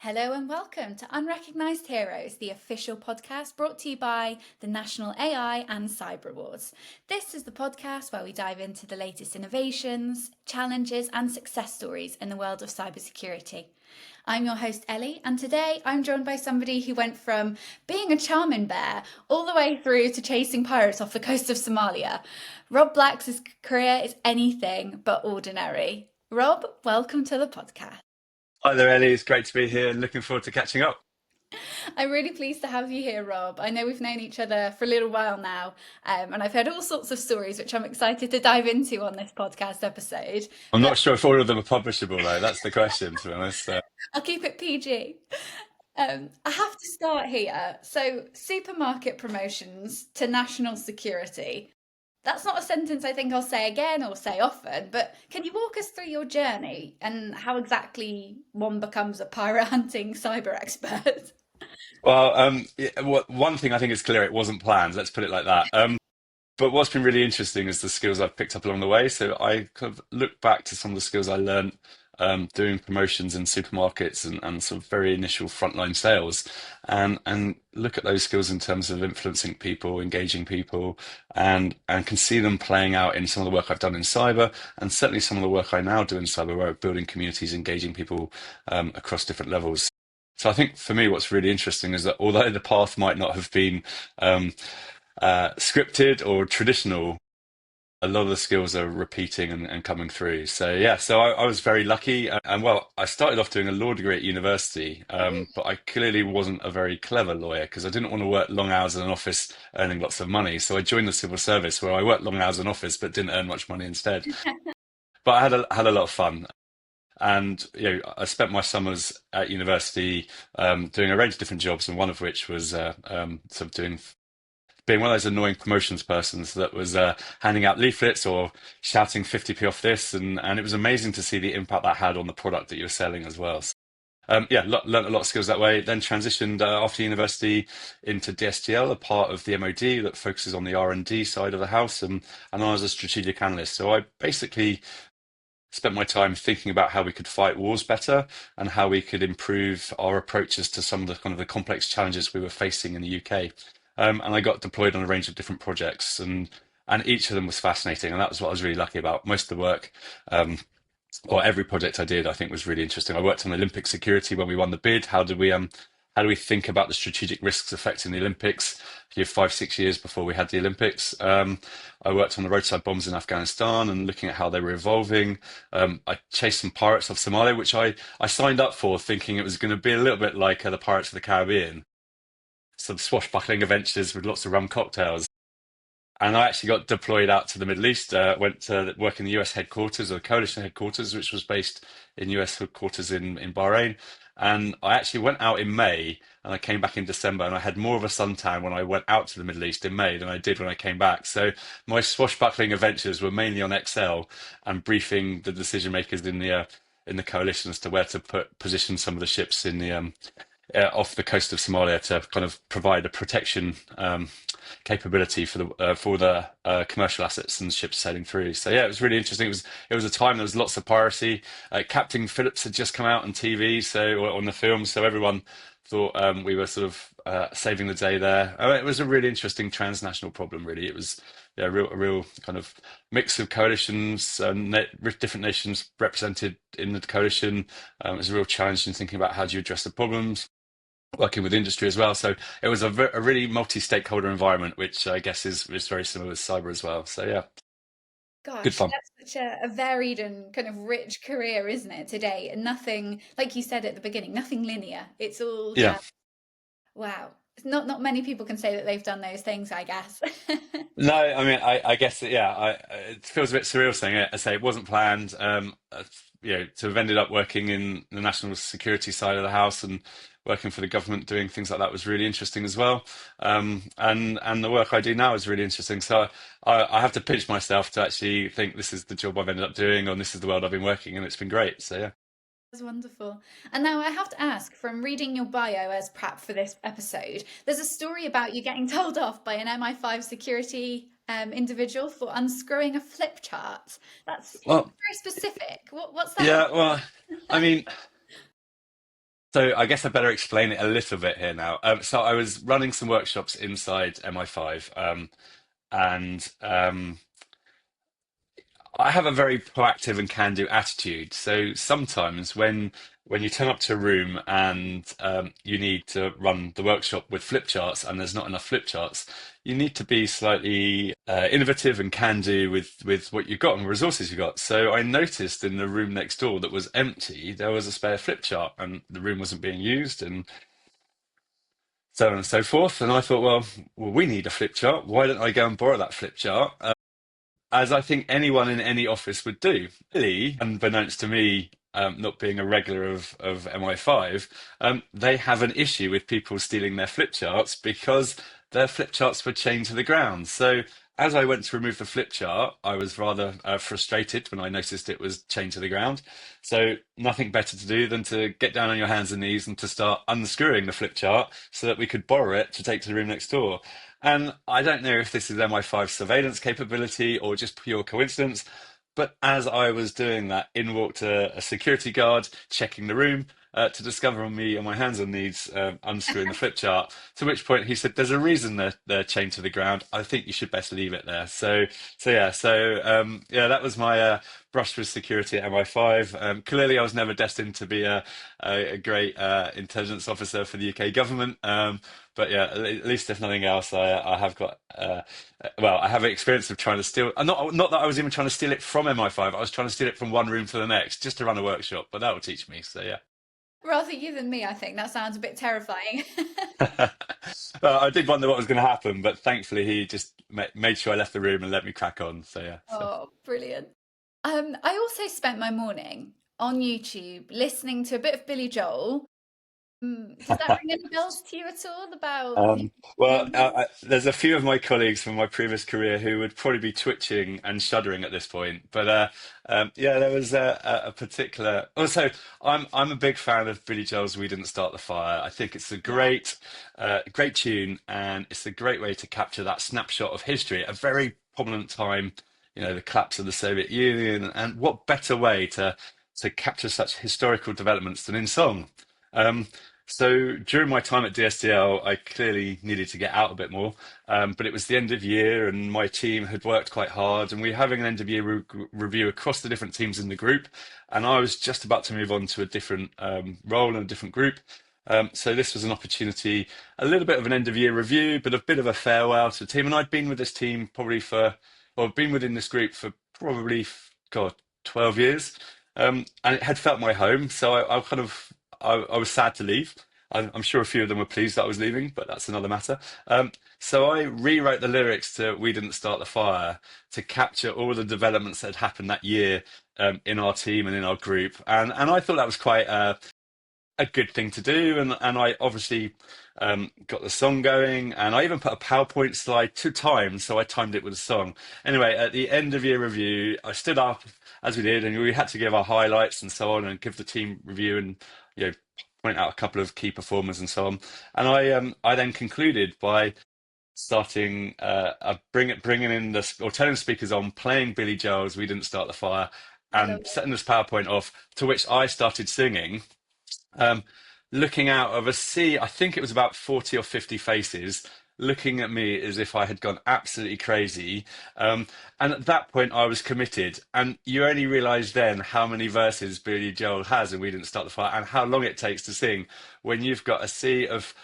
Hello and welcome to Unrecognised Heroes, the official podcast brought to you by the National AI and Cyber Awards. This is the podcast where we dive into the latest innovations, challenges, and success stories in the world of cybersecurity. I'm your host, Ellie, and today I'm joined by somebody who went from being a charming bear all the way through to chasing pirates off the coast of Somalia. Rob Black's career is anything but ordinary. Rob, welcome to the podcast. Hi there, Ellie. It's great to be here and looking forward to catching up. I'm really pleased to have you here, Rob. I know we've known each other for a little while now, and I've heard all sorts of stories which I'm excited to dive into on this podcast episode. I'm But not sure if all of them are publishable, though. That's the question, to be honest. I'll keep it PG. I have to start here. So, supermarket promotions to national security. That's not a sentence I think I'll say again or say often, but can you walk us through your journey and how exactly one becomes a pirate hunting cyber expert? One thing I think is clear, it wasn't planned. Let's put it like that. But what's been really interesting is the skills I've picked up along the way. So I kind of look back to some of the skills I learned doing promotions in supermarkets and sort of very initial frontline sales, and look at those skills in terms of influencing people, engaging people, and can see them playing out in some of the work I've done in cyber, and certainly some of the work I now do in cyber, where I'm building communities, engaging people across different levels. So I think for me, what's really interesting is that although the path might not have been um, scripted or traditional, a lot of the skills are repeating and coming through. So yeah, so I was very lucky, and well, I started off doing a law degree at university, but I clearly wasn't a very clever lawyer because I didn't want to work long hours in an office earning lots of money. So I joined the civil service where I worked long hours in office but didn't earn much money instead. But I had a lot of fun. And I spent my summers at university doing a range of different jobs, and one of which was sort of doing being one of those annoying promotions persons that was handing out leaflets or shouting 50p off this, and it was amazing to see the impact that had on the product that you were selling as well. So, yeah, learned a lot of skills that way. Then transitioned after university into DSTL, a part of the MOD that focuses on the R&D side of the house, and I was a strategic analyst. So I basically spent my time thinking about how we could fight wars better and how we could improve our approaches to some of the kind of the complex challenges we were facing in the UK. And I got deployed on a range of different projects, and each of them was fascinating, and that was what I was really lucky about. Most of the work, or every project I did, I think was really interesting. I worked on Olympic security when we won the bid. How do we think about the strategic risks affecting the Olympics? 5, 6 years before we had the Olympics, I worked on the roadside bombs in Afghanistan and looking at how they were evolving. I chased some pirates off Somalia, which I signed up for, thinking it was going to be a little bit like the Pirates of the Caribbean, some swashbuckling adventures with lots of rum cocktails. And I actually got deployed out to the Middle East, went to work in the US headquarters or the coalition headquarters, which was based in US headquarters in Bahrain. And I actually went out in May and I came back in December, and I had more of a suntan when I went out to the Middle East in May than I did when I came back. So my swashbuckling adventures were mainly on Excel and briefing the decision makers in the coalition as to where to position some of the ships in the off the coast of Somalia to kind of provide a protection capability for the commercial assets and ships sailing through. So yeah, it was really interesting. It was a time there was lots of piracy. Captain Phillips had just come out on TV, so or on the film, so everyone thought we were sort of saving the day there. It was a really interesting transnational problem. Really, it was yeah, a real kind of mix of coalitions, different nations represented in the coalition. It was a real challenge in thinking about how do you address the problems, working with industry as well. So it was a really multi-stakeholder environment, which I guess is very similar with cyber as well. So yeah, good Gosh, fun. that's such a varied and kind of rich career, isn't it, today? And nothing, like you said at the beginning, nothing linear. It's all, Yeah. yeah, wow. Not many people can say that they've done those things, I guess. No, I mean, I guess that, yeah, it feels a bit surreal saying it. I say it wasn't planned. To have ended up working in the national security side of the house and working for the government, doing things like that was really interesting as well. And the work I do now is really interesting. So I have to pinch myself to actually think this is the job I've ended up doing, or this is the world I've been working in. It's been great. So yeah. That's wonderful. And now I have to ask, from reading your bio as prep for this episode, there's a story about you getting told off by an MI5 security individual for unscrewing a flip chart. That's Well, very specific. What's that yeah. Well, I mean. So I guess I better explain it a little bit here now. So I was running some workshops inside MI5, and I have a very proactive and can-do attitude. So sometimes when you turn up to a room and you need to run the workshop with flip charts and there's not enough flip charts, you need to be slightly innovative and can-do with what you've got and the resources you've got. So I noticed in the room next door that was empty, there was a spare flip chart and the room wasn't being used and so on and so forth. And I thought, well, we need a flip chart. Why don't I go and borrow that flip chart? As I think anyone in any office would do. Really, unbeknownst to me, not being a regular of MI5, they have an issue with people stealing their flip charts because their flip charts were chained to the ground. So as I went to remove the flip chart, I was rather frustrated when I noticed it was chained to the ground. So nothing better to do than to get down on your hands and knees and to start unscrewing the flip chart so that we could borrow it to take to the room next door. And I don't know if this is MI5 surveillance capability or just pure coincidence, but as I was doing that, in walked a security guard checking the room to discover me on my hands and knees unscrewing the flip chart. To which point he said, "There's a reason they're chained to the ground. I think you should best leave it there." So that was my brush with security at MI5. Clearly, I was never destined to be a great intelligence officer for the UK government. But yeah, at least if nothing else, I have got I have experience of trying to steal. Not that I was even trying to steal it from MI5. I was trying to steal it from one room to the next, just to run a workshop. But that will teach me. So yeah. Rather you than me, I think. That sounds a bit terrifying. Well, I did wonder what was going to happen, but thankfully he just made sure I left the room and let me crack on. So yeah. So. Oh, brilliant. I also spent my morning on YouTube listening to a bit of Billy Joel. Does that ring any bells to you at all about him? There's a few of my colleagues from my previous career who would probably be twitching and shuddering at this point. But yeah, there was a particular. Also, I'm a big fan of Billy Joel's "We Didn't Start the Fire." I think it's a Yeah, great tune, and it's a great way to capture that snapshot of history, a very prominent time. You know, the collapse of the Soviet Union, and what better way to capture such historical developments than in song? Um, so during my time at DSTL, I clearly needed to get out a bit more, but it was the end of year, and my team had worked quite hard, and we were having an end of year review across the different teams in the group, and I was just about to move on to a different role in a different group. So this was an opportunity, a little bit of an end of year review, but a bit of a farewell to the team. And I'd been with this team probably I've been within this group for probably, God, 12 years, and it had felt my home. So I was sad to leave. I'm sure a few of them were pleased that I was leaving, but that's another matter. So I rewrote the lyrics to "We Didn't Start the Fire" to capture all the developments that had happened that year in our team and in our group, and I thought that was quite a good thing to do. And I obviously got the song going, and I even put a PowerPoint slide to time, so I timed it with a song. Anyway, at the end of year review, I stood up as we did, and we had to give our highlights and so on, and give the team review, and you know, point out a couple of key performers and so on. And I then concluded by starting bringing in the or telling speakers on, playing Billy Joel's "We Didn't Start the Fire," I love and setting this PowerPoint off, to which I started singing, um, looking out of a sea. I think it was about 40 or 50 faces looking at me as if I had gone absolutely crazy. And at that point, I was committed. And you only realise then how many verses Billy Joel has, and "We Didn't Start the Fire," and how long it takes to sing when you've got a sea of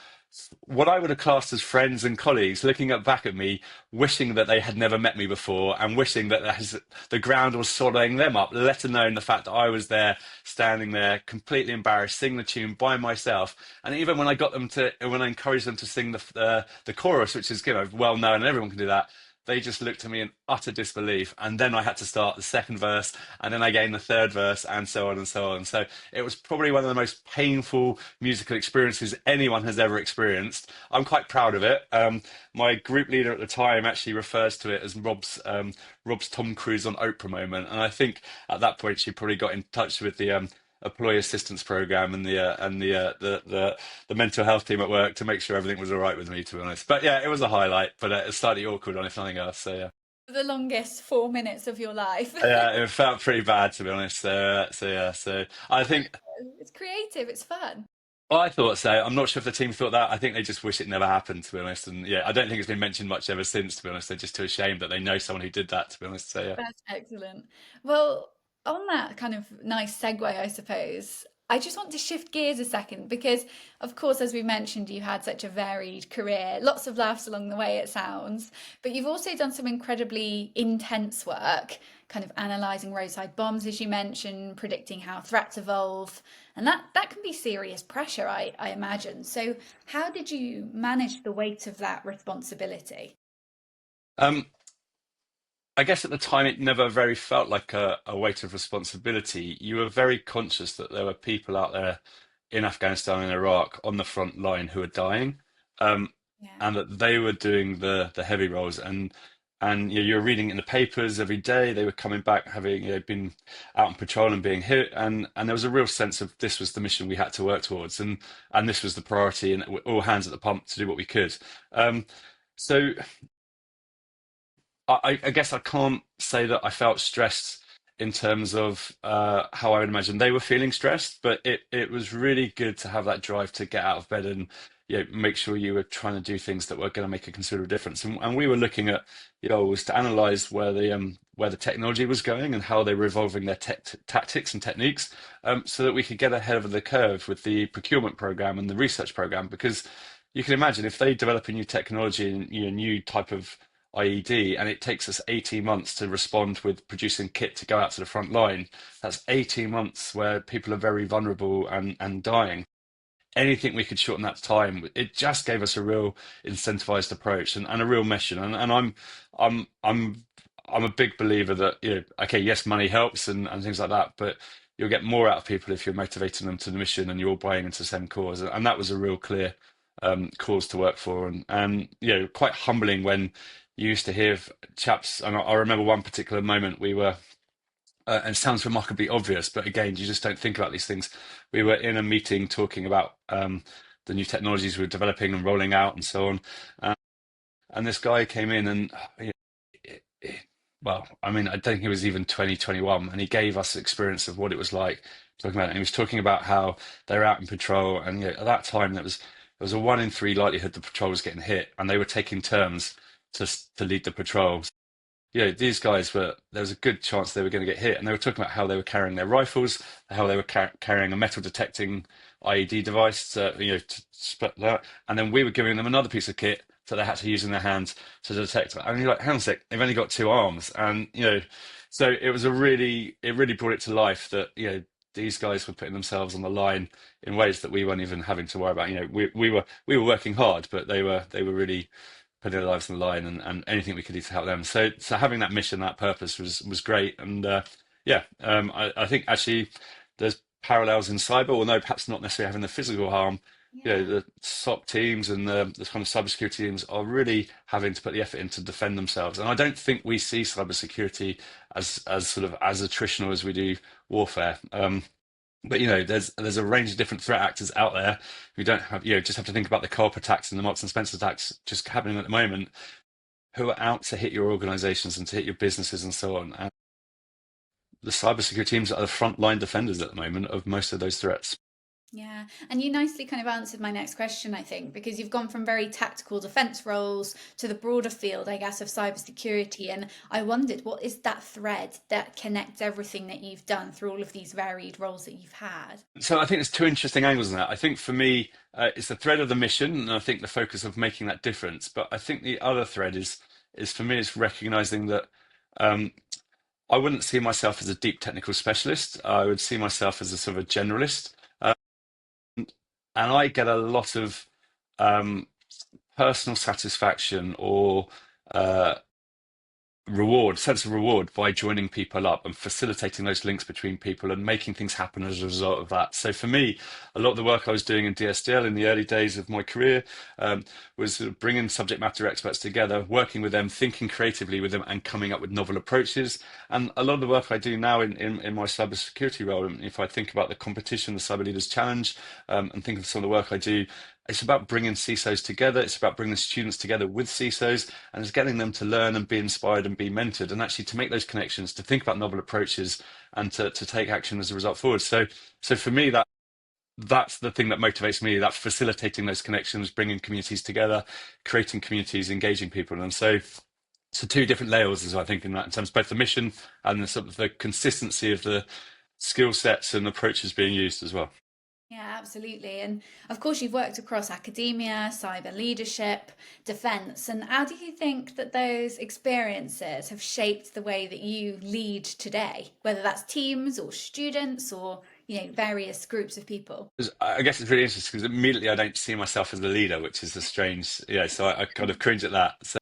what I would have classed as friends and colleagues looking up back at me, wishing that they had never met me before, and wishing that the ground was swallowing them up, let alone the fact that I was there, standing there, completely embarrassed, singing the tune by myself. And even when I encouraged them to sing the chorus, which is, well known and everyone can do that, they just looked at me in utter disbelief. And then I had to start the second verse, and then again the third verse, and so on and so on. So it was probably one of the most painful musical experiences anyone has ever experienced. I'm quite proud of it. My group leader at the time actually refers to it as Rob's Tom Cruise on Oprah moment, and I think at that point she probably got in touch with the employee assistance program and the mental health team at work to make sure everything was all right with me, to be honest. But yeah, it was a highlight, but it's slightly awkward on if nothing else. So yeah. the longest 4 minutes of your life. Yeah, it felt pretty bad, to be honest. So yeah, so I think It's creative, it's fun. Well, I thought so. I'm not sure if the team thought that. I think they just wish it never happened, to be honest. And yeah, I don't think it's been mentioned much ever since, to be honest. They're just too ashamed that they know someone who did that, to be honest. So yeah. That's excellent. Well, on that kind of nice segue, I suppose, I just want to shift gears a second because, of course, as we mentioned, you had such a varied career, lots of laughs along the way, it sounds, but you've also done some incredibly intense work, kind of analysing roadside bombs, as you mentioned, predicting how threats evolve, and that can be serious pressure, I imagine. So, how did you manage the weight of that responsibility? Um, I guess at the time it never very felt like a weight of responsibility. You were very conscious that there were people out there in Afghanistan and Iraq on the front line who were dying, um, Yeah. and that they were doing the heavy roles. And you know, you're reading in the papers every day. They were coming back, having been out on patrol and being hit, and there was a real sense of this was the mission we had to work towards, and this was the priority, and all hands at the pump to do what we could. Um, so. I guess I can't say that I felt stressed in terms of how I would imagine they were feeling stressed, but it was really good to have that drive to get out of bed and make sure you were trying to do things that were going to make a considerable difference. And we were looking at was to analyze where the technology was going and how they were evolving their tactics and techniques, so that we could get ahead of the curve with the procurement program and the research program, because you can imagine if they develop a new technology and new type of IED, and it takes us 18 months to respond with producing kit to go out to the front line. That's 18 months where people are very vulnerable and dying. Anything we could shorten that time, it just gave us a real incentivized approach and a real mission. And I'm I'm I'm a big believer that okay, yes, money helps and things like that, but you'll get more out of people if you're motivating them to the mission and you're all buying into the same cause. And that was a real clear cause to work for, and quite humbling when you used to hear chaps. And I remember one particular moment we were. And it sounds remarkably obvious, but again, you just don't think about these things. We were in a meeting talking about the new technologies we were developing and rolling out and so on. And this guy came in and, well, I mean, I don't think it was even 2021, and he gave us experience of what it was like talking about it. And he was talking about how they were out in patrol, and at that time there was a 1 in 3 likelihood the patrol was getting hit, and they were taking turns to lead the patrol. These guys were, there was a good chance they were going to get hit. And they were talking about how they were carrying their rifles, how they were carrying a metal detecting IED device to split that. And then we were giving them another piece of kit that they had to use in their hands to detect. And you're like, hang on a sec, they've only got 2 arms. And, so it was it really brought it to life that, these guys were putting themselves on the line in ways that we weren't even having to worry about. We were working hard, but they were really putting their lives on the line, and anything we could do to help them. So having that mission, that purpose was great. And I think actually there's parallels in cyber, although perhaps not necessarily having the physical harm. Yeah. The SOC teams and the kind of cybersecurity teams are really having to put the effort in to defend themselves. And I don't think we see cybersecurity as sort of as attritional as we do warfare. But there's a range of different threat actors out there who don't have just have to think about the co-op attacks and the Marks and Spencer attacks just happening at the moment, who are out to hit your organizations and to hit your businesses and so on. And the cybersecurity teams are the frontline defenders at the moment of most of those threats. Yeah, and you nicely kind of answered my next question, I think, because you've gone from very tactical defense roles to the broader field, I guess, of cybersecurity. And I wondered, what is that thread that connects everything that you've done through all of these varied roles that you've had? So I think there's two interesting angles in that. I think for me, it's the thread of the mission, and I think the focus of making that difference. But I think the other thread is for me, it's recognizing that um, I wouldn't see myself as a deep technical specialist. I would see myself as a sort of a generalist. And I get a lot of um, personal satisfaction or uh, sense of reward by joining people up and facilitating those links between people and making things happen as a result of that. So for me, a lot of the work I was doing in DSDL in the early days of my career was sort of bringing subject matter experts together, working with them, thinking creatively with them, and coming up with novel approaches. And a lot of the work I do now in my cybersecurity role, and if I think about the competition, the Cyber Leaders Challenge, and think of some of the work I do, it's about bringing CISOs together. It's about bringing students together with CISOs, and it's getting them to learn and be inspired and be mentored, and actually to make those connections, to think about novel approaches, and to take action as a result forward. So for me, that. that's the thing that motivates me, that facilitating those connections, bringing communities together, creating communities, engaging people. And so two different layers, as I think, in that, in terms of both the mission and the sort of the consistency of the skill sets and approaches being used as well. Yeah, absolutely. And of course, you've worked across academia, cyber leadership, defense. And how do you think that those experiences have shaped the way that you lead today, whether that's teams or students or, various groups of people? 'Cause I guess it's really interesting because immediately I don't see myself as a leader, which is a strange, so I kind of cringe at that. So,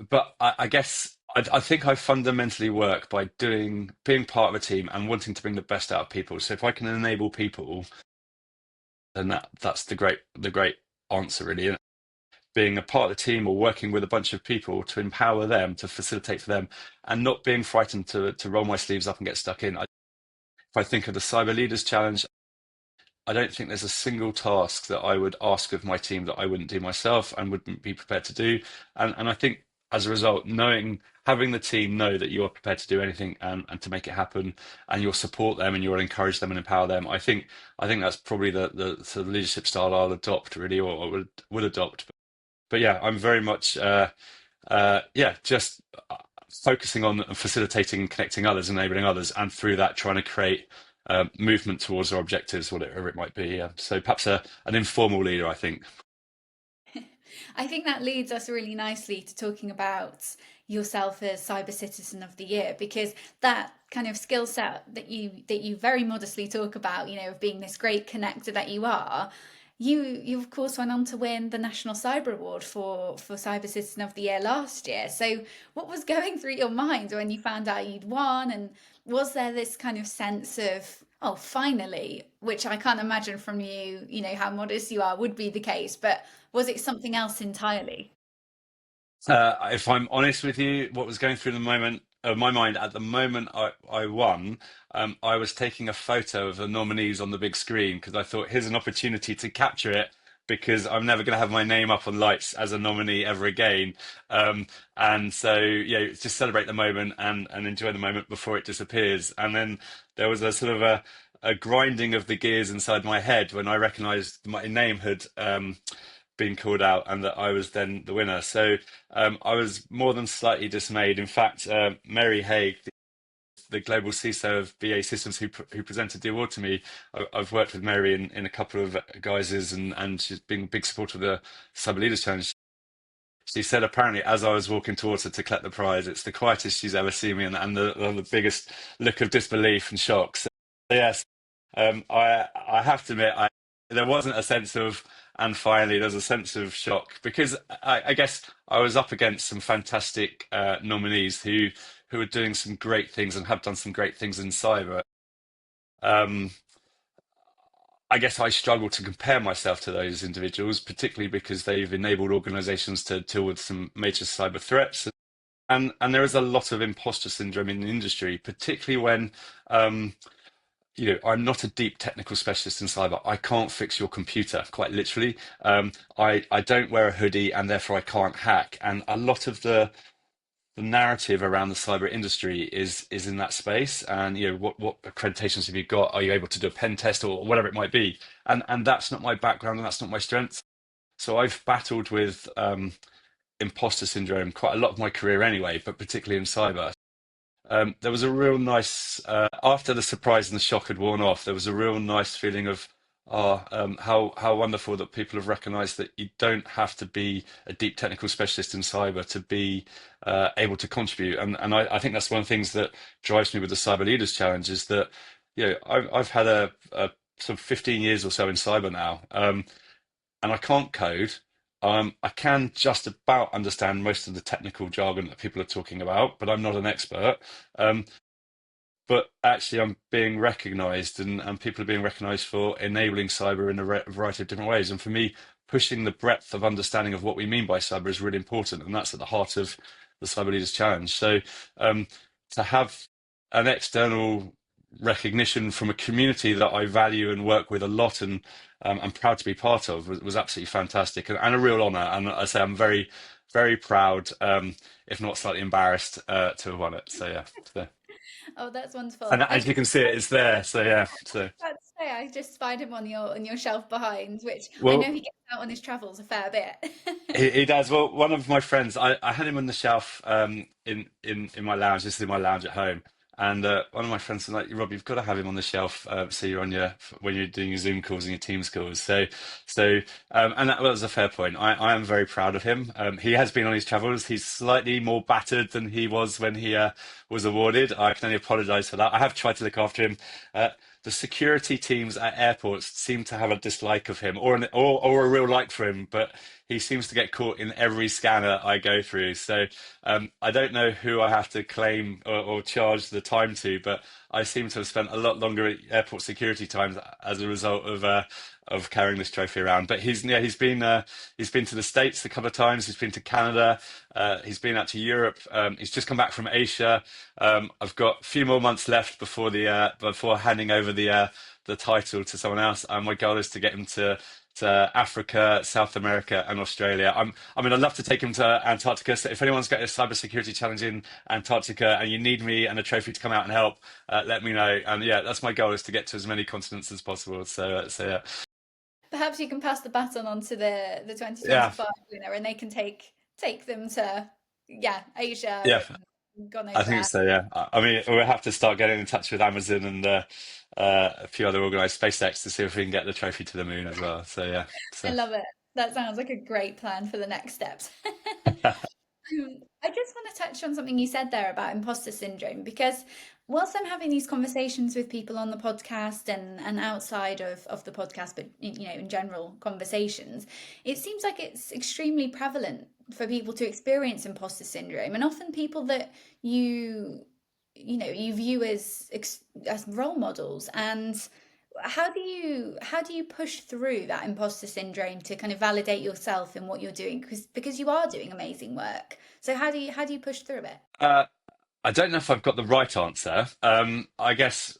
but I guess I think I fundamentally work by being part of a team and wanting to bring the best out of people. So if I can enable people, then that's the great answer, really. Being a part of the team or working with a bunch of people to empower them, to facilitate for them, and not being frightened to roll my sleeves up and get stuck in. If I think of the Cyber Leaders Challenge, I don't think there's a single task that I would ask of my team that I wouldn't do myself and wouldn't be prepared to do. And I think as a result, having the team know that you are prepared to do anything and to make it happen, and you'll support them and you'll encourage them and empower them. I think that's probably the sort of leadership style I'll adopt, really, or would adopt. But yeah, I'm very much just focusing on facilitating, connecting others, enabling others, and through that trying to create movement towards our objectives, whatever it might be. Yeah. So perhaps an informal leader, I think. I think that leads us really nicely to talking about yourself as Cyber Citizen of the Year, because that kind of skill set that you very modestly talk about, of being this great connector that you are, you of course went on to win the National Cyber Award for Cyber Citizen of the Year last year. So what was going through your mind when you found out you'd won, and was there this kind of sense of, oh, finally, which I can't imagine from you, how modest you are would be the case, but was it something else entirely? If I'm honest with you, what was going through my mind at the moment I won, I was taking a photo of the nominees on the big screen because I thought here's an opportunity to capture it because I'm never going to have my name up on lights as a nominee ever again. And so, yeah, just celebrate the moment and enjoy the moment before it disappears. And then there was a sort of a grinding of the gears inside my head when I recognised my name had been called out and that I was then the winner. So I was more than slightly dismayed. In fact, Mary Haig, the global CISO of BA Systems, who presented the award to me, I've worked with Mary in a couple of guises, and she's been a big supporter of the Cyber Leaders Challenge. She said apparently as I was walking towards her to collect the prize, it's the quietest she's ever seen me, and the biggest look of disbelief and shock. So yes, I have to admit, there wasn't a sense of, and finally there's a sense of shock because I guess I was up against some fantastic nominees who are doing some great things and have done some great things in cyber. Um, I guess I struggle to compare myself to those individuals, particularly because they've enabled organizations to deal with some major cyber threats. And there is a lot of imposter syndrome in the industry, particularly when I'm not a deep technical specialist in cyber. I can't fix your computer, quite literally. I don't wear a hoodie and therefore I can't hack. And a lot of the narrative around the cyber industry is in that space. And what accreditations have you got? Are you able to do a pen test or whatever it might be? And that's not my background and that's not my strength. So I've battled with imposter syndrome quite a lot of my career anyway, but particularly in cyber. There was a real nice after the surprise and the shock had worn off. There was a real nice feeling of how wonderful that people have recognised that you don't have to be a deep technical specialist in cyber to be able to contribute. And I think that's one of the things that drives me with the Cyber Leaders Challenge is that I've had a sort of 15 years or so in cyber now, and I can't code. I can just about understand most of the technical jargon that people are talking about, but I'm not an expert. Um, but actually, I'm being recognised, and people are being recognised for enabling cyber in a variety of different ways. And for me, pushing the breadth of understanding of what we mean by cyber is really important, and that's at the heart of the Cyber Leaders Challenge. So um, to have an external recognition from a community that I value and work with a lot, and I'm proud to be part of, was absolutely fantastic and a real honour. And I say I'm very, very proud, if not slightly embarrassed, to have won it. So yeah. So. Oh, that's wonderful. And I as you can can see, it's there. So yeah. So. That's say, I just spied him on your shelf behind, which I know Well, he gets out on his travels a fair bit. he does. Well, one of my friends, I had him on the shelf in my lounge, this is in my lounge at home. And one of my friends was like, Rob, you've got to have him on the shelf so you're on your when you're doing your Zoom calls and your Teams calls. So and that was a fair point. I am very proud of him. He has been on his travels. He's slightly more battered than he was when he was awarded. I can only apologise for that. I have tried to look after him. The security teams at airports seem to have a dislike of him, or a real like for him, but he seems to get caught in every scanner I go through. So I don't know who I have to claim or charge the time to, but I seem to have spent a lot longer at airport security times as a result of carrying this trophy around. But he's been to the States a couple of times. He's been to Canada. He's been out to Europe. He's just come back from Asia. I've got a few more months left before handing over the title to someone else. And my goal is to get him to Africa, South America, and Australia. I mean, I'd love to take him to Antarctica. So if anyone's got a cybersecurity challenge in Antarctica and you need me and a trophy to come out and help, let me know. And yeah, that's my goal is to get to as many continents as possible. So yeah, Perhaps you can pass the baton on to the yeah, 2025 winner, and they can take them to, yeah, Asia yeah. and God I knows think where. so. Yeah. I mean, we'll have to start getting in touch with Amazon and a few other organised SpaceX to see if we can get the trophy to the moon as well. So yeah. I So love it. That sounds like a great plan for the next steps. I just want to touch on something you said there about imposter syndrome because whilst I'm having these conversations with people on the podcast and outside of the podcast, but in general conversations, it seems like it's extremely prevalent for people to experience imposter syndrome, and often people that you you view as role models. And how do you push through that imposter syndrome to kind of validate yourself in what you're doing, because you are doing amazing work? So how do you push through it? uh, I don't know if I've got the right answer. I guess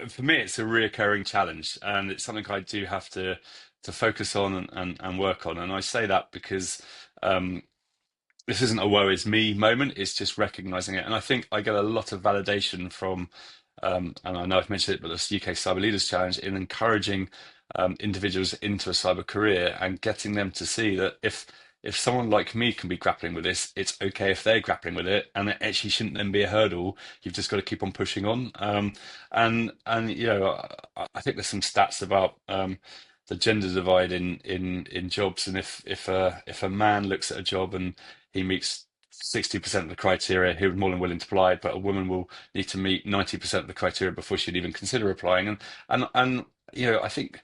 for me, it's a reoccurring challenge, and it's something I do have to focus on and work on. And I say that because um, this isn't a woe is me moment, it's just recognizing it. And I think I get a lot of validation from, and I know I've mentioned it, but this UK Cyber Leaders Challenge in encouraging individuals into a cyber career and getting them to see that if someone like me can be grappling with this, it's okay if they're grappling with it, and it actually shouldn't then be a hurdle. You've just got to keep on pushing on. And I think there's some stats about the gender divide in jobs, and if a man looks at a job and he meets 60% of the criteria, he was more than willing to apply, but a woman will need to meet 90% of the criteria before she'd even consider applying. And I think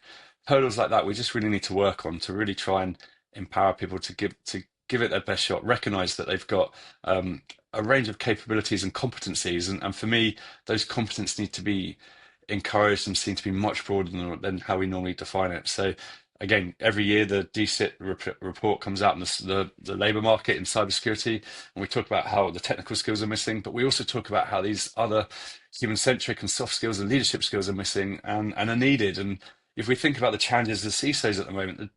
hurdles like that we just really need to work on to really try and empower people to give it their best shot, recognize that they've got a range of capabilities and competencies. And for me, those competencies need to be encouraged and seen to be much broader than how we normally define it. So again, every year the DCIT report comes out on the labour market in cybersecurity, and we talk about how the technical skills are missing, but we also talk about how these other human-centric and soft skills and leadership skills are missing and are needed. And if we think about the challenges of CISOs at the moment,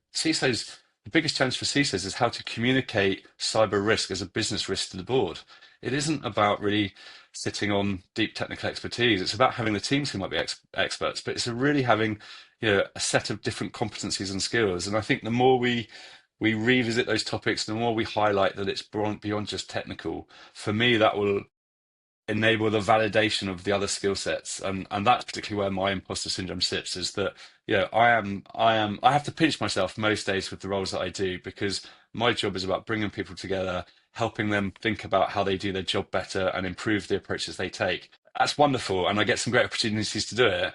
the biggest challenge for CISOs is how to communicate cyber risk as a business risk to the board. It isn't about really sitting on deep technical expertise. It's about having the teams who might be experts, but it's really having a set of different competencies and skills. And I think the more we revisit those topics, the more we highlight that it's beyond just technical. For me, that will enable the validation of the other skill sets, and that's particularly where my imposter syndrome sits. Is that I have to pinch myself most days with the roles that I do, because my job is about bringing people together, helping them think about how they do their job better and improve the approaches they take. That's wonderful, and I get some great opportunities to do it.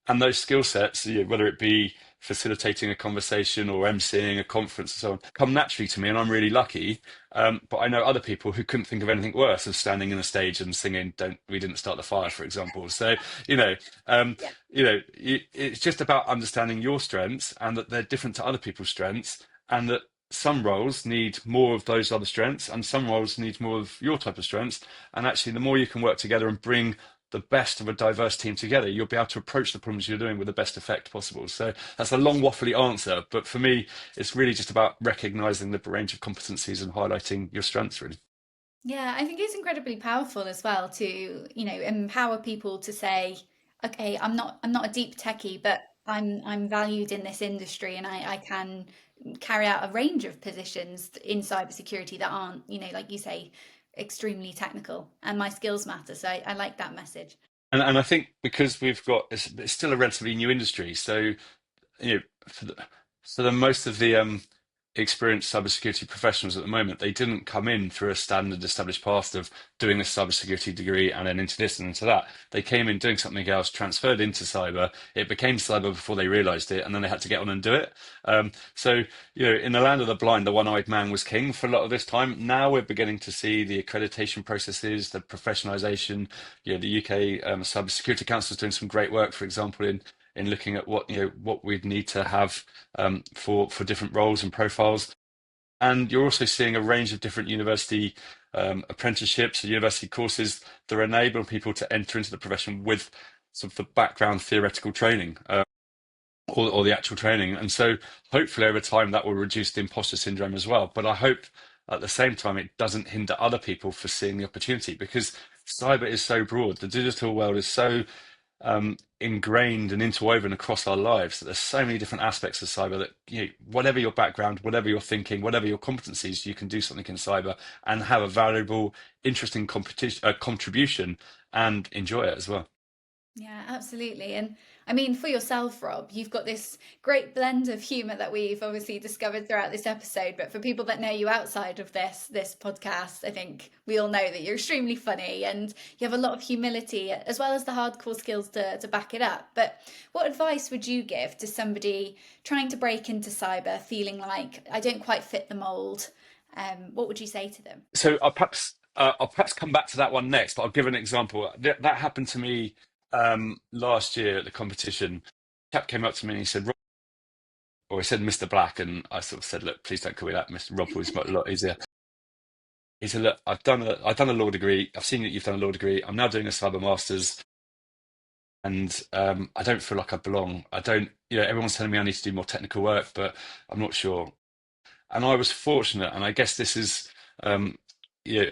And those skill sets, whether it be facilitating a conversation or emceeing a conference and so on, come naturally to me, and I'm really lucky. But I know other people who couldn't think of anything worse than standing in a stage and singing "Don't We Didn't Start the Fire," for example. So, you know, um, Yeah. it's just about understanding your strengths and that they're different to other people's strengths, and that some roles need more of those other strengths, and some roles need more of your type of strengths. And actually, the more you can work together and bring the best of a diverse team together, you'll be able to approach the problems you're doing with the best effect possible. So that's a long, waffly answer, but for me, it's really just about recognizing the range of competencies and highlighting your strengths, really. Yeah, I think it's incredibly powerful as well to, empower people to say, okay, I'm not a deep techie, but I'm valued in this industry, and I can carry out a range of positions in cybersecurity that aren't, like you say, extremely technical, and my skills matter. So I like that message. And I think because it's still a relatively new industry, so you know, for the most of the experienced cybersecurity professionals at the moment, they didn't come in through a standard established path of doing a cybersecurity degree and then into this and into that. They came in doing something else, transferred into cyber. It became cyber before they realized it, and then they had to get on and do it. So, in the land of the blind, the one-eyed man was king for a lot of this time. Now we're beginning to see the accreditation processes, the professionalization. The UK Cybersecurity Council is doing some great work, for example, in looking at what we'd need to have for different roles and profiles. And you're also seeing a range of different university apprenticeships and university courses that are enabling people to enter into the profession with sort of the background theoretical training. Or the actual training. And so hopefully over time that will reduce the imposter syndrome as well. But I hope at the same time it doesn't hinder other people for seeing the opportunity, because cyber is so broad. The digital world is so ingrained and interwoven across our lives that there's so many different aspects of cyber that whatever your background, whatever your thinking, whatever your competencies, you can do something in cyber and have a valuable, interesting competition contribution and enjoy it as well. Yeah, absolutely. And I mean, for yourself, Rob, you've got this great blend of humor that we've obviously discovered throughout this episode. But for people that know you outside of this podcast, I think we all know that you're extremely funny and you have a lot of humility as well as the hardcore skills to back it up. But what advice would you give to somebody trying to break into cyber, feeling like I don't quite fit the mold? What would you say to them? So I'll perhaps come back to that one next, but I'll give an example. That happened to me last year at the competition. A chap came up to me and he said, "Rob," or he said Mr. Black, and I sort of said, "Look, please don't call me that. Mr. Rob was a lot easier." He said, "Look, I've done a law degree. I've seen that you've done a law degree. I'm now doing a cyber masters, and I don't feel like I belong. I don't, everyone's telling me I need to do more technical work, but I'm not sure." And I was fortunate, and I guess this is an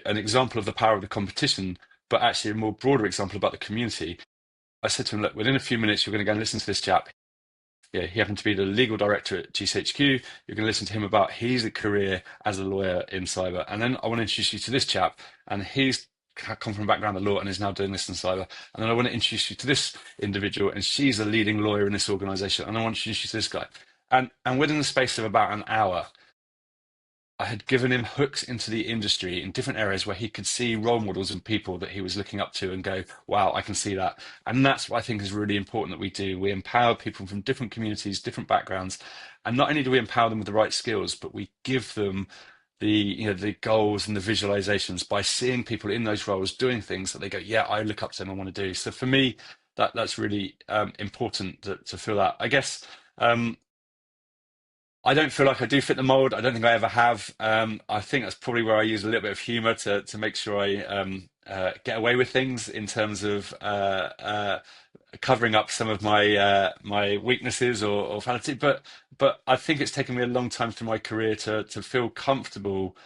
example of the power of the competition, but actually a more broader example about the community. I said to him, "Look, within a few minutes, you're going to go and listen to this chap. Yeah, he happened to be the legal director at GCHQ. You're going to listen to him about his career as a lawyer in cyber. And then I want to introduce you to this chap, and he's come from a background of law and is now doing this in cyber. And then I want to introduce you to this individual, and she's a leading lawyer in this organization. And I want to introduce you to this guy." And within the space of about an hour, I had given him hooks into the industry in different areas where he could see role models and people that he was looking up to and go, "Wow, I can see that." And that's what I think is really important that we do. We empower people from different communities, different backgrounds. And not only do we empower them with the right skills, but we give them the goals and the visualizations by seeing people in those roles doing things that they go, "Yeah, I look up to them, I want to do." So for me, that's really important to feel that. I guess I don't feel like I do fit the mold. I don't think I ever have. I think that's probably where I use a little bit of humor to make sure I get away with things in terms of covering up some of my weaknesses or vanity. But I think it's taken me a long time through my career to feel comfortable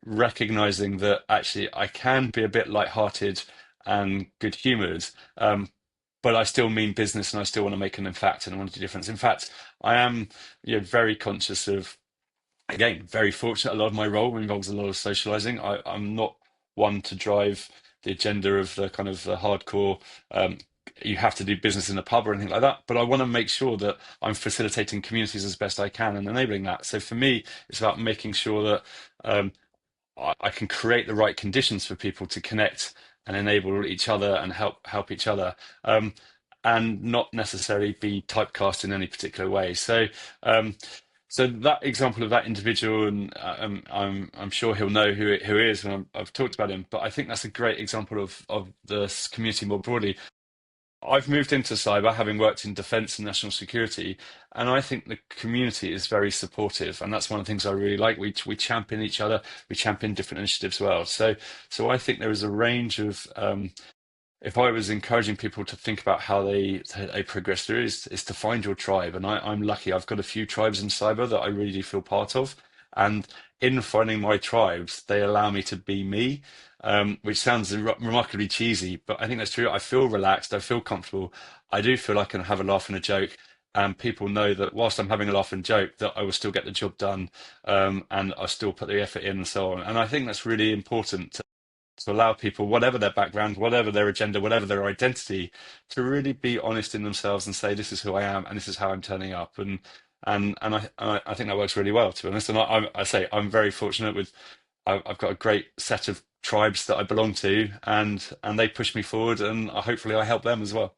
recognizing that actually I can be a bit lighthearted and good-humored. But I still mean business, and I still want to make an impact, and I want to do a difference. In fact, I am, very conscious of, again, very fortunate. A lot of my role involves a lot of socializing. I'm not one to drive the agenda of the kind of the hardcore. You have to do business in a pub or anything like that. But I want to make sure that I'm facilitating communities as best I can and enabling that. So for me, it's about making sure that um, I can create the right conditions for people to connect and enable each other and help each other, and not necessarily be typecast in any particular way. Um, so that example of that individual, and I'm sure he'll know who he is when I've talked about him. But I think that's a great example of the community more broadly. I've moved into cyber, having worked in defence and national security, and I think the community is very supportive, and that's one of the things I really like. We champion each other, we champion different initiatives well. So I think there is a range of if I was encouraging people to think about how they progress through is to find your tribe. And I'm lucky; I've got a few tribes in cyber that I really do feel part of, and in finding my tribes, they allow me to be me. which sounds remarkably cheesy, but I think that's true. I feel relaxed. I feel comfortable. I do feel I can have a laugh and a joke. And people know that whilst I'm having a laugh and joke, that I will still get the job done, and I still put the effort in and so on. And I think that's really important to allow people, whatever their background, whatever their agenda, whatever their identity, to really be honest in themselves and say, "This is who I am, and this is how I'm turning up." And I think that works really well, to be honest. And I say I'm very fortunate with I've got a great set of tribes that I belong to, and they push me forward, and hopefully I help them as well.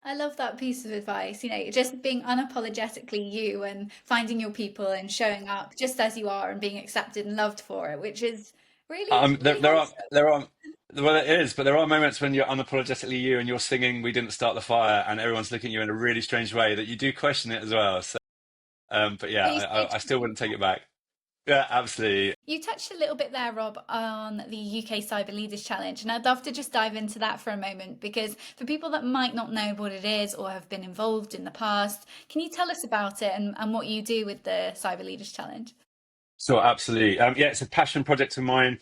I love that piece of advice, just being unapologetically you and finding your people and showing up just as you are and being accepted and loved for it, which is really, There, really there are wholesome. there are well, it is, but there are moments when you're unapologetically you and you're singing "We Didn't Start the Fire" and everyone's looking at you in a really strange way that you do question it as well. So, but yeah, But you stay I true still to wouldn't take it yourself. back. Yeah, absolutely. You touched a little bit there, Rob, on the UK Cyber Leaders Challenge, and I'd love to just dive into that for a moment because for people that might not know what it is or have been involved in the past, can you tell us about it and what you do with the Cyber Leaders Challenge? So absolutely. Yeah, it's a passion project of mine.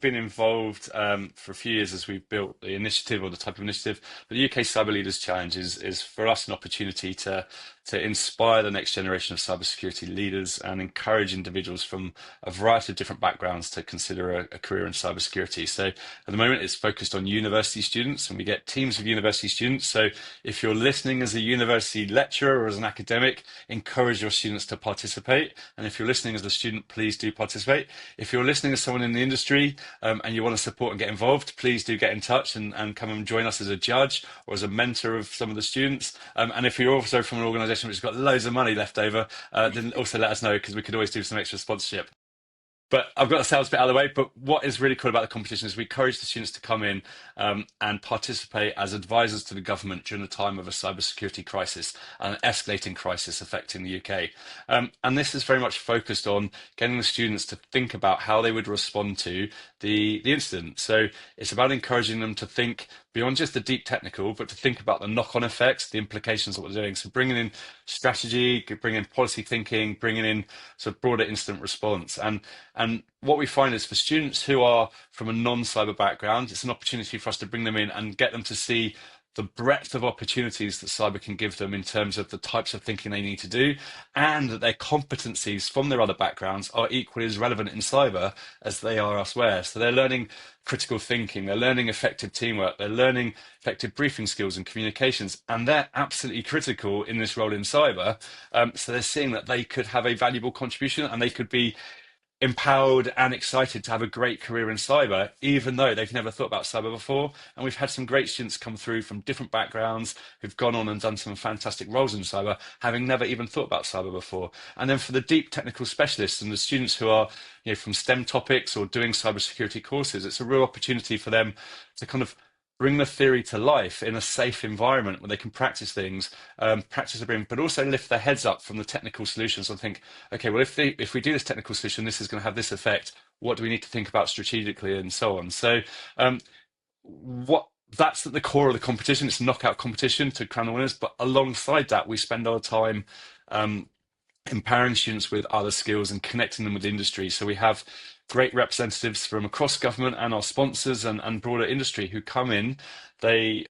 Been involved for a few years as we've built the initiative or the type of initiative. But the UK Cyber Leaders Challenge is for us an opportunity to inspire the next generation of cybersecurity leaders and encourage individuals from a variety of different backgrounds to consider a career in cybersecurity. So at the moment, it's focused on university students, and we get teams of university students. So if you're listening as a university lecturer or as an academic, encourage your students to participate. And if you're listening as a student, please do participate. If you're listening as someone in the industry, and you want to support and get involved, please do get in touch and come and join us as a judge or as a mentor of some of the students. And if you're also from an organisation which has got loads of money left over, then also let us know because we could always do some extra sponsorship. But I've got the sales bit out of the way. But what is really cool about the competition is we encourage the students to come in and participate as advisors to the government during the time of a cybersecurity crisis, an escalating crisis affecting the UK. And this is very much focused on getting the students to think about how they would respond to the incident. So it's about encouraging them to think beyond just the deep technical, but to think about the knock-on effects, the implications of what they're doing. So bringing in strategy, bringing in policy thinking, bringing in sort of broader incident response. And what we find is for students who are from a non-cyber background, it's an opportunity for us to bring them in and get them to see the breadth of opportunities that cyber can give them in terms of the types of thinking they need to do, and that their competencies from their other backgrounds are equally as relevant in cyber as they are elsewhere. So they're learning critical thinking, they're learning effective teamwork, they're learning effective briefing skills and communications, and they're absolutely critical in this role in cyber. So they're seeing that they could have a valuable contribution and they could be empowered and excited to have a great career in cyber, even though they've never thought about cyber before. And we've had some great students come through from different backgrounds who've gone on and done some fantastic roles in cyber, having never even thought about cyber before. And then for the deep technical specialists and the students who are, from STEM topics or doing cybersecurity courses, it's a real opportunity for them to kind of bring the theory to life in a safe environment where they can practice things, practice the brain, but also lift their heads up from the technical solutions and think, okay, well, if we do this technical solution, this is going to have this effect. What do we need to think about strategically, and so on? So, what that's at the core of the competition. It's a knockout competition to crown the winners, but alongside that, we spend our time. Empowering students with other skills and connecting them with industry. So we have great representatives from across government and our sponsors and broader industry who come in. They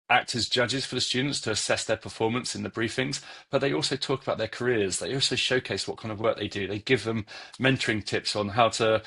act as judges for the students to assess their performance in the briefings, but they also talk about their careers. They also showcase what kind of work they do. They give them mentoring tips on how to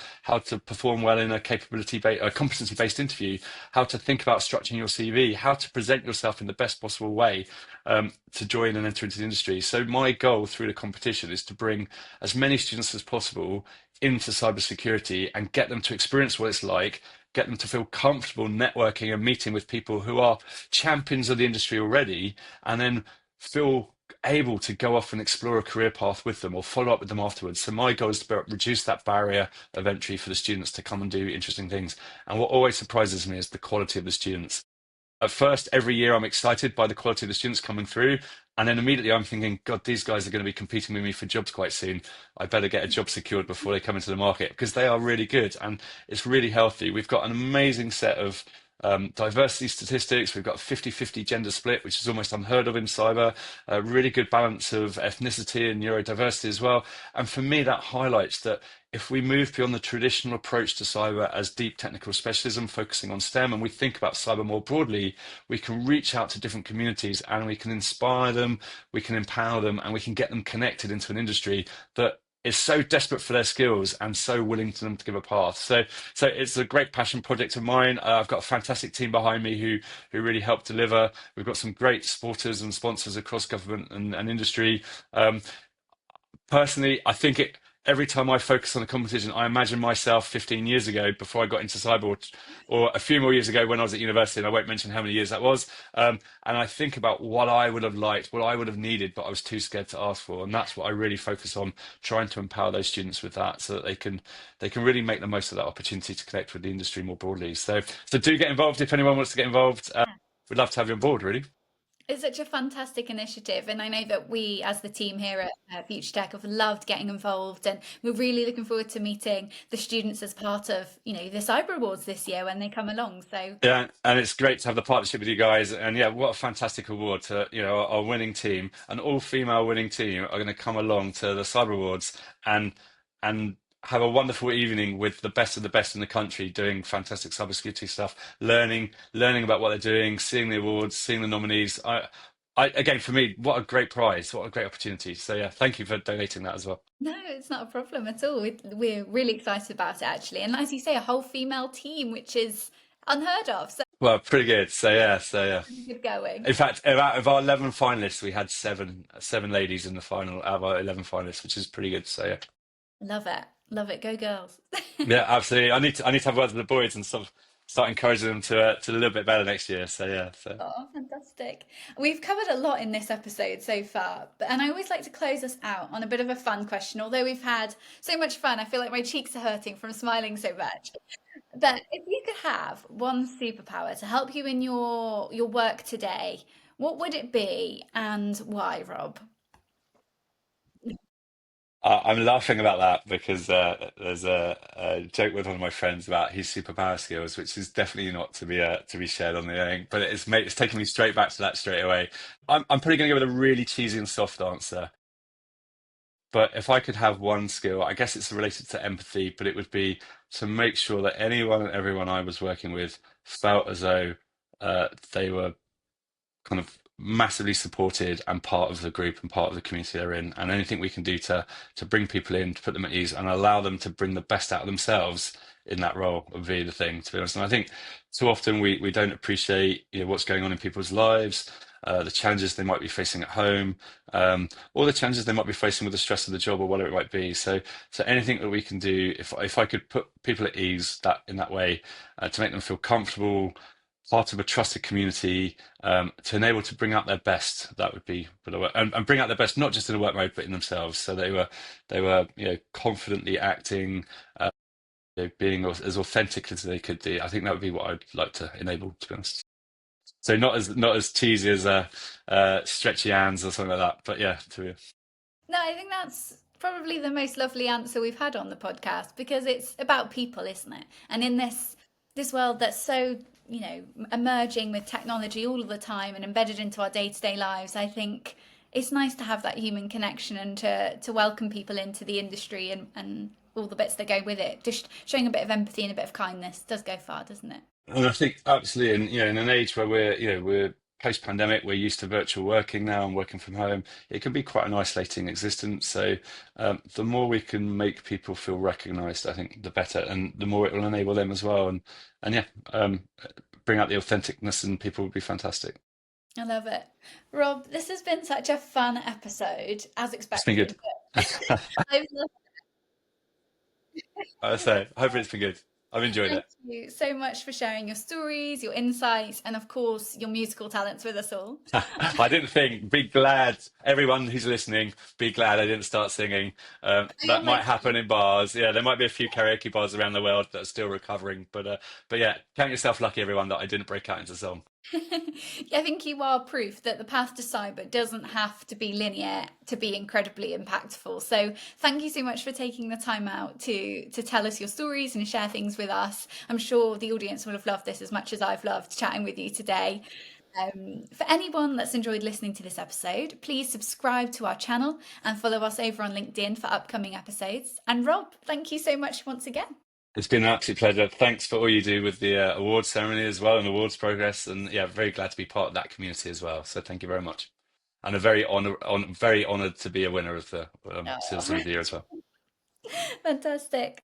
perform well in a competency based interview, how to think about structuring your CV, how to present yourself in the best possible way to join and enter into the industry. So my goal through the competition is to bring as many students as possible into cybersecurity and get them to experience what it's like, get them to feel comfortable networking and meeting with people who are champions of the industry already, and then feel able to go off and explore a career path with them or follow up with them afterwards. So my goal is to reduce that barrier of entry for the students to come and do interesting things. And what always surprises me is the quality of the students. At first, every year I'm excited by the quality of the students coming through. And then immediately I'm thinking, God, these guys are going to be competing with me for jobs quite soon. I better get a job secured before they come into the market because they are really good and it's really healthy. We've got an amazing set of diversity statistics. We've got a 50-50 gender split, which is almost unheard of in cyber. A really good balance of ethnicity and neurodiversity as well. And for me, that highlights that if we move beyond the traditional approach to cyber as deep technical specialism, focusing on STEM, and we think about cyber more broadly, we can reach out to different communities and we can inspire them, we can empower them, and we can get them connected into an industry that is so desperate for their skills and so willing to them to give a path. So it's a great passion project of mine. I've got a fantastic team behind me who really help deliver. We've got some great supporters and sponsors across government and industry. Um, Personally, I think every time I focus on a competition, I imagine myself 15 years ago before I got into cyber, or a few more years ago when I was at university, and I won't mention how many years that was. And I think about what I would have liked, what I would have needed, but I was too scared to ask for. And that's what I really focus on, trying to empower those students with that, so that they can really make the most of that opportunity to connect with the industry more broadly. So do get involved if anyone wants to get involved. We'd love to have you on board, really. It's such a fantastic initiative, and I know that we, as the team here at Future Tech, have loved getting involved, and we're really looking forward to meeting the students as part of, the Cyber Awards this year when they come along. So, Yeah, and it's great to have the partnership with you guys. And yeah, what a fantastic award to, our winning team, an all-female winning team are going to come along to the Cyber Awards and and have a wonderful evening with the best of the best in the country doing fantastic cybersecurity stuff, learning about what they're doing, seeing the awards, seeing the nominees. Again, for me, what a great prize, what a great opportunity. So yeah, thank you for donating that as well. no, it's not a problem at all. We're really excited about it, actually. And as you say, a whole female team, which is unheard of. So, Well, pretty good. So yeah. really good going. In fact, out of our 11 finalists, we had seven ladies in the final out of our 11 finalists, which is pretty good. So yeah, Love it. Love it. Go girls. yeah, absolutely. I need to have words with the boys and start encouraging them to do a little bit better next year. So yeah, so Oh, fantastic. We've covered a lot in this episode so far, and I always like to close us out on a bit of a fun question. Although we've had so much fun, I feel like my cheeks are hurting from smiling so much. But if you could have one superpower to help you in your work today, what would it be and why, Rob? I'm laughing about that because there's a joke with one of my friends about his superpower skills, which is definitely not to be shared on the air. But it's taken me straight back to that straight away. I'm probably going to go with a really cheesy and soft answer. But if I could have one skill, I guess it's related to empathy, but it would be to make sure that anyone and everyone I was working with felt as though they were kind of massively supported and part of the group and part of the community they're in. And anything we can do to bring people in, to put them at ease, and allow them to bring the best out of themselves in that role would be the thing, to be honest. And I think too often we don't appreciate what's going on in people's lives. The challenges they might be facing at home, or the challenges they might be facing with the stress of the job or whatever it might be. So anything that we can do, if I could put people at ease that in that way, to make them feel comfortable, part of a trusted community, to enable to bring out their best, that would be, and bring out their best not just in a work mode but in themselves. So they were confidently acting, being as authentic as they could be. I think that would be what I'd like to enable, to be honest. So not as cheesy as stretchy hands or something like that, but yeah, to No, I think that's probably the most lovely answer we've had on the podcast because it's about people, isn't it? And in this world that's so, emerging with technology all of the time and embedded into our day-to-day lives, I think it's nice to have that human connection and to welcome people into the industry and all the bits that go with it. Just showing a bit of empathy and a bit of kindness does go far, doesn't it? And I think absolutely, and in an age where we're post-pandemic, we're used to virtual working now and working from home. It can be quite an isolating existence. So the more we can make people feel recognised, I think the better, and the more it will enable them as well. And yeah, bring out the authenticness in people would be fantastic. I love it. Rob, this has been such a fun episode, as It's been expected. good. I've loved I say, hopefully it's been good. I've enjoyed Thank it. you so much for sharing your stories, your insights, and of course, your musical talents with us all. I didn't think. Be glad, everyone who's listening. Be glad I didn't start singing. I That might almost happen in bars. Yeah, there might be a few karaoke bars around the world that are still recovering. But yeah, count yourself lucky, everyone, that I didn't break out into song. I think you are proof that the path to cyber doesn't have to be linear to be incredibly impactful. So thank you so much for taking the time out to tell us your stories and share things with us. I'm sure the audience will have loved this as much as I've loved chatting with you today. For anyone that's enjoyed listening to this episode, please subscribe to our channel and follow us over on LinkedIn for upcoming episodes. And Rob, thank you so much once again. It's been an absolute pleasure. Thanks for all you do with the awards ceremony as well and awards progress. And yeah, very glad to be part of that community as well. So thank you very much. And a very honoured to be a winner of the Oh, Citizen of the Year as well. fantastic.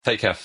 Take care.